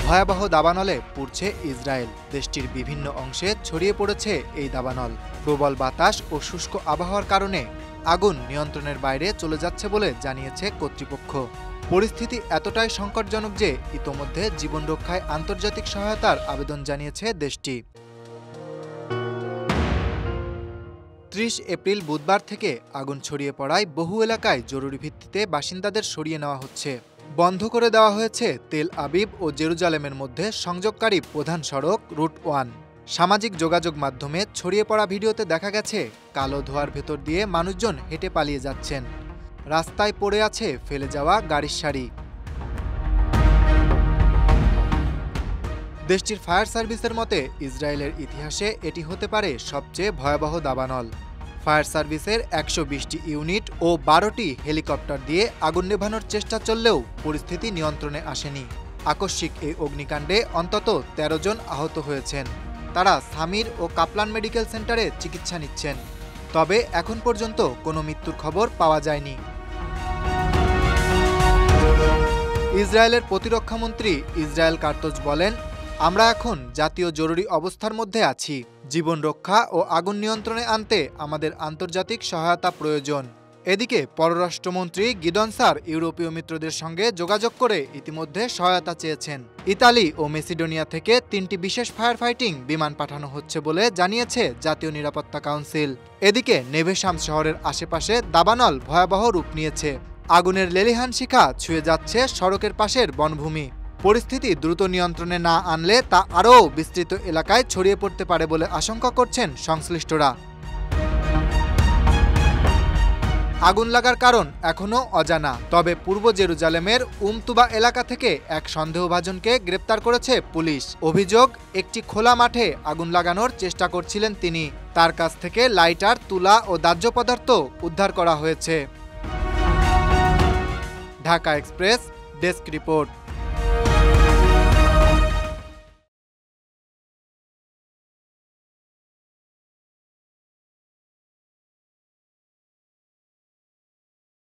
ভয়াবহ দাবানলে পুড়ছে ইসরায়েল। দেশটির বিভিন্ন অংশে ছড়িয়ে পড়েছে এই দাবানল। প্রবল বাতাস ও শুষ্ক আবহাওয়ার কারণে আগুন নিয়ন্ত্রণের বাইরে চলে যাচ্ছে বলে জানিয়েছে কর্তৃপক্ষ। পরিস্থিতি এতটাই সংকটজনক যে ইতোমধ্যে জীবন রক্ষায় আন্তর্জাতিক সহায়তার আবেদন জানিয়েছে দেশটি। 30 এপ্রিল বুধবার থেকে আগুন ছড়িয়ে পড়ায় বহু এলাকায় জরুরি ভিত্তিতে বাসিন্দাদের সরিয়ে নেওয়া হচ্ছে। বন্ধ করে দেওয়া হয়েছে তেল আবিব ও জেরুজালেমের মধ্যে সংযোগকারী প্রধান সড়ক রুট 1। সামাজিক যোগাযোগ মাধ্যমে ছড়িয়ে পড়া ভিডিওতে দেখা গেছে কালো ধোঁয়ার ভেতর দিয়ে মানুষজন হেঁটে পালিয়ে যাচ্ছেন। রাস্তায় পড়ে আছে ফেলে যাওয়া গাড়ির সারি। দেশটির ফায়ার সার্ভিসের মতে ইসরায়েলের ইতিহাসে এটি হতে পারে সবচেয়ে ভয়াবহ দাবানল। ফায়ার সার্ভিসের 120টি ইউনিট ও 12টি হেলিকপ্টার দিয়ে আগুন নেভানোর চেষ্টা চললেও পরিস্থিতি নিয়ন্ত্রণে আসেনি। আকস্মিক এই অগ্নিকাণ্ডে অন্তত 13 জন আহত হয়েছেন। তারা সামির ও কাপলান মেডিকেল সেন্টারে চিকিৎসা নিচ্ছেন। তবে এখন পর্যন্ত কোনো মৃত্যুর খবর পাওয়া যায়নি। ইসরায়েলের প্রতিরক্ষামন্ত্রী ইসরায়েল কার্তজ বলেন, আমরা এখন জাতীয় জরুরি অবস্থার মধ্যে আছি। জীবন রক্ষা ও আগুন নিয়ন্ত্রণে আনতে আমাদের আন্তর্জাতিক সহায়তা প্রয়োজন। এদিকে পররাষ্ট্রমন্ত্রী গিদন সার ইউরোপীয় মিত্রদের সঙ্গে যোগাযোগ করে ইতিমধ্যে সহায়তা চেয়েছেন। ইতালি ও মেসিডোনিয়া থেকে 3টি বিশেষ ফায়ার ফাইটিং বিমান পাঠানো হচ্ছে বলে জানিয়েছে জাতীয় নিরাপত্তা কাউন্সিল। এদিকে নেভেশাম শহরের আশেপাশে দাবানল ভয়াবহ রূপ নিয়েছে। আগুনের লেলিহান শিখা ছুঁয়ে যাচ্ছে সড়কের পাশের বনভূমি। পরিস্থিতি দ্রুত নিয়ন্ত্রণে না আনলে তা আরও বিস্তৃত এলাকায় ছড়িয়ে পড়তে পারে বলে আশঙ্কা করছেন সংশ্লিষ্টরা। আগুন লাগার কারণ এখনও অজানা। তবে পূর্ব জেরুজালেমের উমতুবা এলাকা থেকে এক সন্দেহভাজনকে গ্রেপ্তার করেছে পুলিশ। অভিযোগ, একটি খোলা মাঠে আগুন লাগানোর চেষ্টা করছিলেন তিনি। তার কাছ থেকে লাইটার, তুলা ও দাহ্য পদার্থ উদ্ধার করা হয়েছে। Dhaka express desk report.